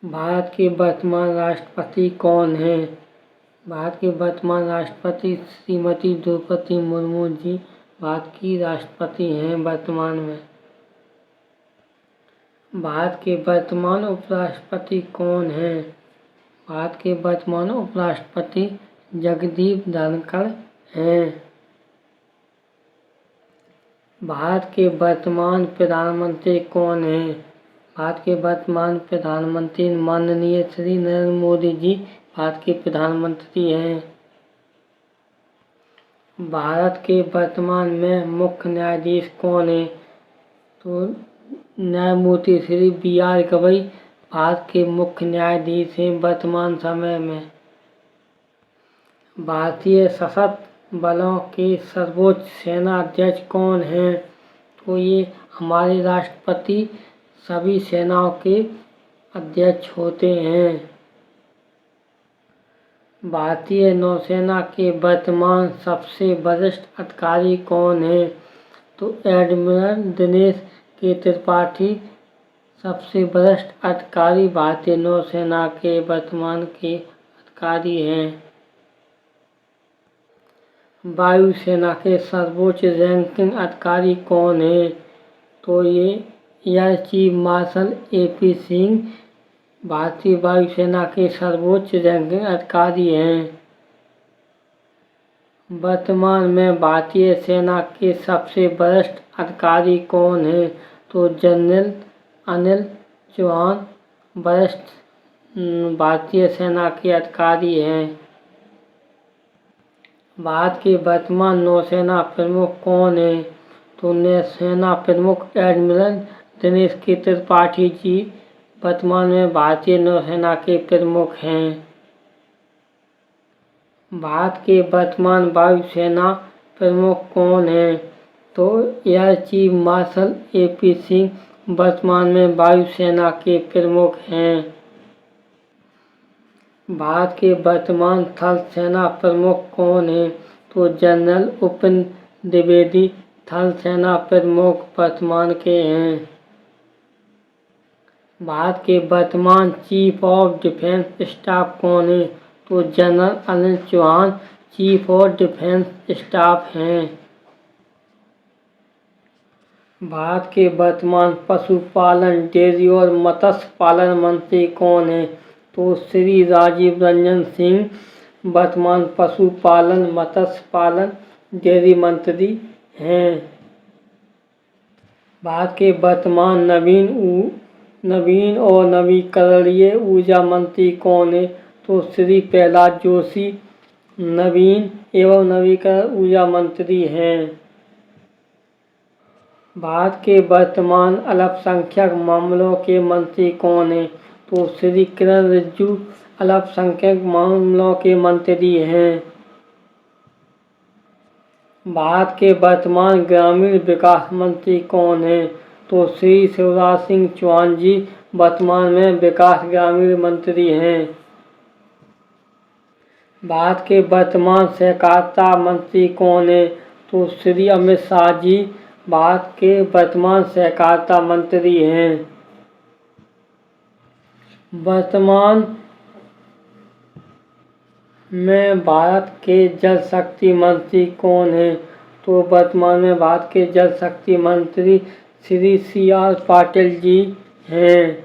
भारत के वर्तमान राष्ट्रपति कौन हैं? भारत के वर्तमान राष्ट्रपति श्रीमती द्रौपदी मुर्मू जी भारत की राष्ट्रपति हैं वर्तमान में। भारत के वर्तमान उपराष्ट्रपति कौन हैं? भारत के वर्तमान उपराष्ट्रपति जगदीप धनखड़ हैं। भारत के वर्तमान प्रधानमंत्री कौन हैं? भारत के वर्तमान प्रधानमंत्री माननीय श्री नरेंद्र मोदी जी भारत के प्रधानमंत्री हैं। भारत के वर्तमान में मुख्य न्यायाधीश कौन है? तो न्यायमूर्ति श्री B.R. गवई भारत के मुख्य न्यायाधीश हैं वर्तमान समय में। भारतीय सशस्त्र बलों के सर्वोच्च सेना अध्यक्ष कौन हैं? तो ये हमारे राष्ट्रपति सभी सेनाओं के अध्यक्ष होते हैं। भारतीय नौसेना के वर्तमान सबसे वरिष्ठ अधिकारी कौन हैं? तो एडमिरल दिनेश के त्रिपाठी सबसे वरिष्ठ अधिकारी भारतीय नौसेना के वर्तमान के अधिकारी हैं। वायुसेना के सर्वोच्च रैंकिंग अधिकारी कौन है? तो ये air chief marshal A.P. Singh भारतीय वायुसेना के सर्वोच्च रैंकिंग अधिकारी हैं। वर्तमान में भारतीय सेना के सबसे वरिष्ठ अधिकारी कौन हैं? तो जनरल अनिल चौहान वरिष्ठ भारतीय सेना के अधिकारी हैं। भारत के वर्तमान नौसेना प्रमुख कौन है? तो नौसेना प्रमुख एडमिरल दिनेश के त्रिपाठी जी वर्तमान में भारतीय नौसेना के प्रमुख हैं। भारत के वर्तमान वायुसेना प्रमुख कौन है? तो air chief marshal A.P. Singh वर्तमान में वायुसेना के प्रमुख हैं। भारत के वर्तमान थल सेना प्रमुख कौन है? तो जनरल उपेंद्र द्विवेदी थल सेना प्रमुख वर्तमान के हैं। भारत के वर्तमान चीफ ऑफ डिफेंस स्टाफ कौन है? तो general Anil Chauhan chief of defence staff हैं। भारत के वर्तमान पशुपालन डेयरी और मत्स्य पालन मंत्री कौन है? तो श्री राजीव रंजन सिंह वर्तमान पशुपालन मत्स्य पालन डेयरी मंत्री हैं। भारत के वर्तमान नवीन और नवीकरणीय ऊर्जा मंत्री कौन है? तो श्री प्रहलाद जोशी नवीन एवं नवीकरण ऊर्जा मंत्री हैं। भारत के वर्तमान अल्पसंख्यक मामलों के मंत्री कौन है? तो श्री किरण रिजिजू अल्पसंख्यक मामलों के मंत्री हैं। भारत के वर्तमान ग्रामीण विकास मंत्री कौन है? तो श्री शिवराज सिंह चौहान जी वर्तमान में विकास ग्रामीण मंत्री हैं। भारत के वर्तमान सहकारिता मंत्री कौन है? तो श्री अमित शाह जी भारत के वर्तमान सहकारिता मंत्री हैं। वर्तमान में भारत के जल शक्ति मंत्री कौन है? तो वर्तमान में भारत के जल शक्ति मंत्री श्री C.R. पाटिल जी हैं।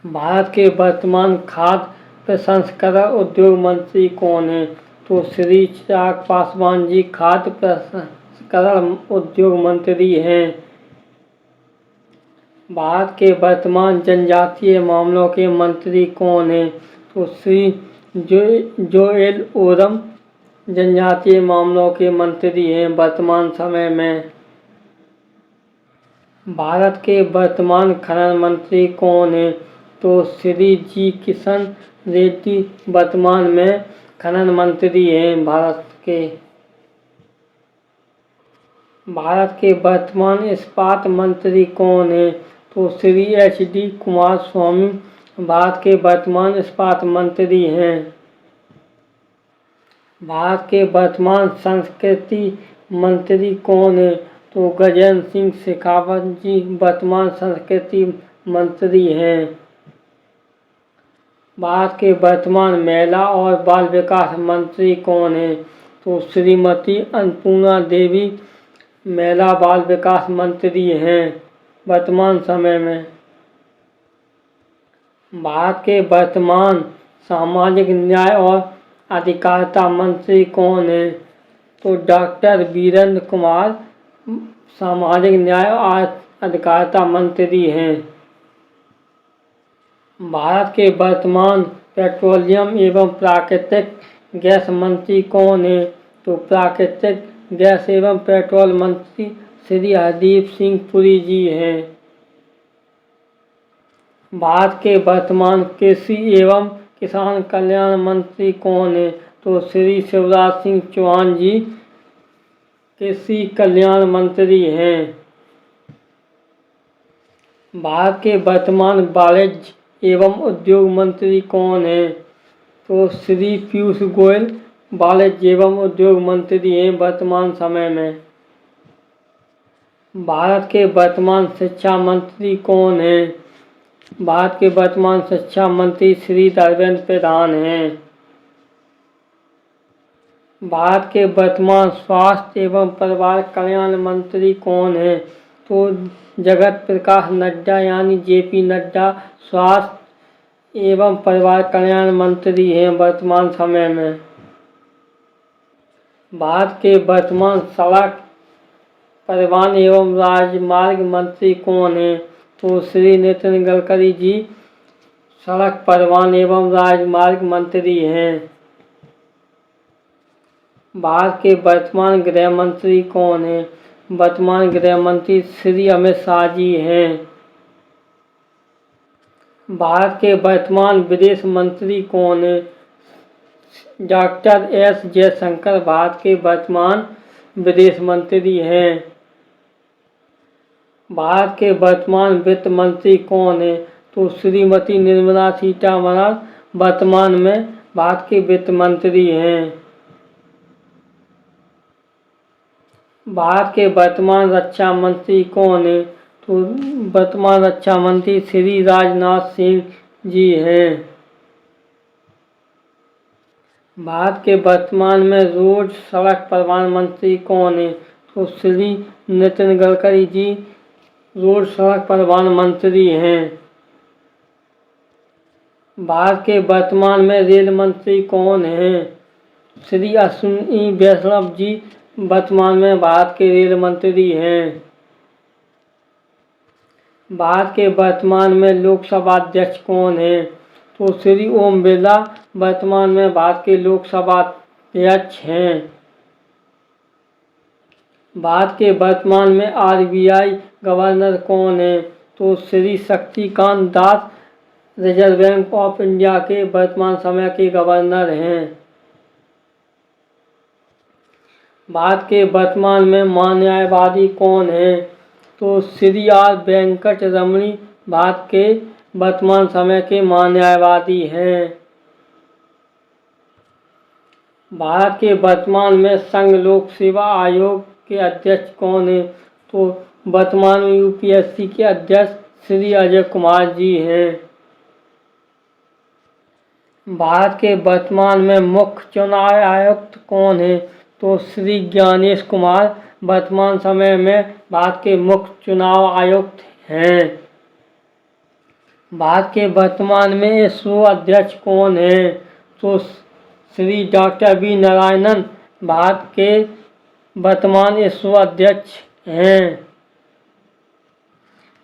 भारत के वर्तमान खाद्य प्रसंस्करण उद्योग मंत्री कौन है? तो श्री चिराग पासवान जी खाद्य प्रसंस्करण उद्योग मंत्री हैं। भारत के वर्तमान जनजातीय मामलों के मंत्री कौन है? तो श्री जोएल ओरम जनजातीय मामलों के मंत्री हैं वर्तमान समय में। भारत के वर्तमान खनन मंत्री कौन है? तो श्री जी किशन रेड्डी वर्तमान में खनन मंत्री हैं भारत के। भारत के वर्तमान इस्पात मंत्री कौन है? तो श्री H.D. कुमारस्वामी भारत के वर्तमान इस्पात मंत्री हैं। भारत के वर्तमान संस्कृति मंत्री कौन है? तो गजेंद्र सिंह शेखावत जी वर्तमान संस्कृति मंत्री हैं। भारत के वर्तमान महिला और बाल विकास मंत्री कौन हैं? तो श्रीमती अन्नपूर्णा देवी महिला बाल विकास मंत्री हैं वर्तमान समय में। भारत के वर्तमान सामाजिक न्याय और अधिकारिता मंत्री कौन हैं? तो डॉक्टर वीरेंद्र कुमार सामाजिक न्याय और अधिकारिता मंत्री हैं। भारत के वर्तमान पेट्रोलियम एवं प्राकृतिक गैस मंत्री कौन हैं? तो प्राकृतिक गैस एवं पेट्रोल मंत्री श्री हरदीप सिंह पुरी जी हैं। भारत के वर्तमान कृषि एवं किसान कल्याण मंत्री कौन हैं? तो श्री शिवराज सिंह चौहान जी कृषि कल्याण मंत्री हैं। भारत के वर्तमान वाणिज्य एवं उद्योग मंत्री कौन हैं? तो श्री पीयूष गोयल वाणिज्य एवं उद्योग मंत्री हैं वर्तमान समय में। भारत के वर्तमान शिक्षा मंत्री कौन हैं? भारत के वर्तमान शिक्षा मंत्री श्री धर्मेंद्र प्रधान हैं। भारत के वर्तमान स्वास्थ्य एवं परिवार कल्याण मंत्री कौन हैं? तो जगत प्रकाश नड्डा यानी जेपी नड्डा स्वास्थ्य एवं परिवार कल्याण मंत्री हैं वर्तमान समय में। भारत के वर्तमान सड़क परिवहन एवं राजमार्ग मंत्री कौन हैं? तो श्री नितिन गडकरी जी सड़क परिवहन एवं राजमार्ग मंत्री हैं। भारत के वर्तमान गृह मंत्री कौन हैं? वर्तमान गृह मंत्री श्री अमित शाह जी हैं। भारत के वर्तमान विदेश मंत्री कौन हैं? डॉक्टर एस जयशंकर भारत के वर्तमान विदेश मंत्री हैं। भारत के वर्तमान वित्त मंत्री कौन हैं? तो श्रीमती निर्मला सीतारमण वर्तमान में भारत के वित्त मंत्री हैं। भारत के वर्तमान रक्षा मंत्री कौन हैं? तो वर्तमान रक्षा मंत्री श्री राजनाथ सिंह जी हैं। भारत के वर्तमान में रोड सड़क परिवहन मंत्री कौन हैं? तो श्री नितिन गडकरी जी रोड सड़क परिवहन मंत्री हैं। भारत के वर्तमान में रेल मंत्री कौन हैं? श्री अश्विनी वैष्णव जी वर्तमान में भारत के रेल मंत्री हैं। भारत के वर्तमान में लोकसभा अध्यक्ष कौन हैं? तो श्री ओम बिरला वर्तमान में भारत के लोकसभा अध्यक्ष हैं। भारत के वर्तमान में RBI गवर्नर कौन हैं? तो Shri Shaktikanta Das reserve bank of India के वर्तमान समय के गवर्नर हैं। भारत के वर्तमान में महान्यायवादी कौन हैं? तो श्री R वेंकट रमणी भारत के वर्तमान समय के महान्यायवादी हैं। भारत के वर्तमान में संघ लोक सेवा आयोग के अध्यक्ष कौन हैं? तो वर्तमान में UPSC के अध्यक्ष श्री अजय कुमार जी हैं। भारत के वर्तमान में मुख्य चुनाव आयुक्त कौन हैं? तो श्री ज्ञानेश कुमार वर्तमान समय में भारत के मुख्य चुनाव आयुक्त हैं। भारत के वर्तमान में इसरो अध्यक्ष कौन हैं? तो श्री डॉक्टर V नारायणन भारत के वर्तमान इसरो अध्यक्ष हैं।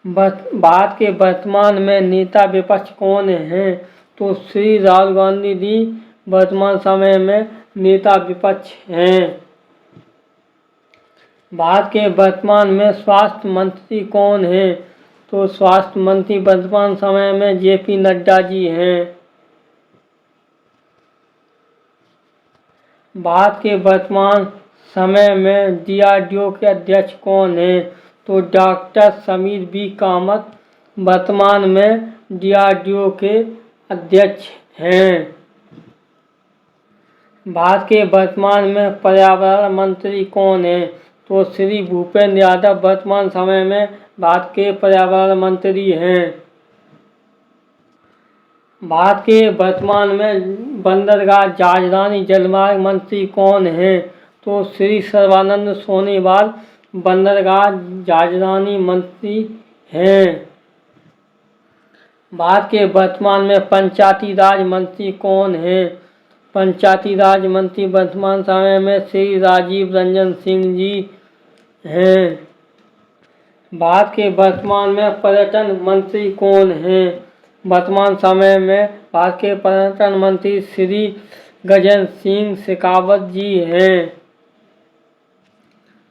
भारत के वर्तमान में नेता विपक्ष कौन हैं? तो श्री राहुल गांधी जी वर्तमान समय में नेता विपक्ष हैं। भारत के वर्तमान में स्वास्थ्य मंत्री कौन हैं? तो स्वास्थ्य मंत्री वर्तमान समय में JP नड्डा जी हैं। भारत के वर्तमान समय में DRDO के अध्यक्ष कौन हैं? तो डॉक्टर समीर V कामत वर्तमान में DRDO के अध्यक्ष हैं। भारत के वर्तमान में पर्यावरण मंत्री कौन हैं? तो श्री भूपेंद्र यादव वर्तमान समय में भारत के पर्यावरण मंत्री हैं। भारत के वर्तमान में बंदरगाह राजधानी जलमार्ग मंत्री कौन हैं? तो श्री सर्बानंद सोनोवाल बंदरगाह राजधानी मंत्री हैं। भारत के वर्तमान में पंचायती राज मंत्री कौन हैं? पंचायती राज मंत्री वर्तमान समय में श्री राजीव रंजन सिंह जी हैं। भारत के वर्तमान में पर्यटन मंत्री कौन हैं? वर्तमान समय में भारत के पर्यटन मंत्री श्री गजेंद्र सिंह शेखावत जी हैं।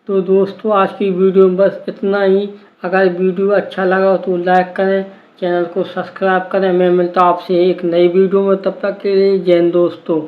तो दोस्तों आज की वीडियो में बस इतना ही। अगर वीडियो अच्छा लगा हो तो लाइक करें, चैनल को सब्सक्राइब करें। मैं मिलता हूँ आपसे एक नई वीडियो में, तब तक के लिए जय हिंद दोस्तों।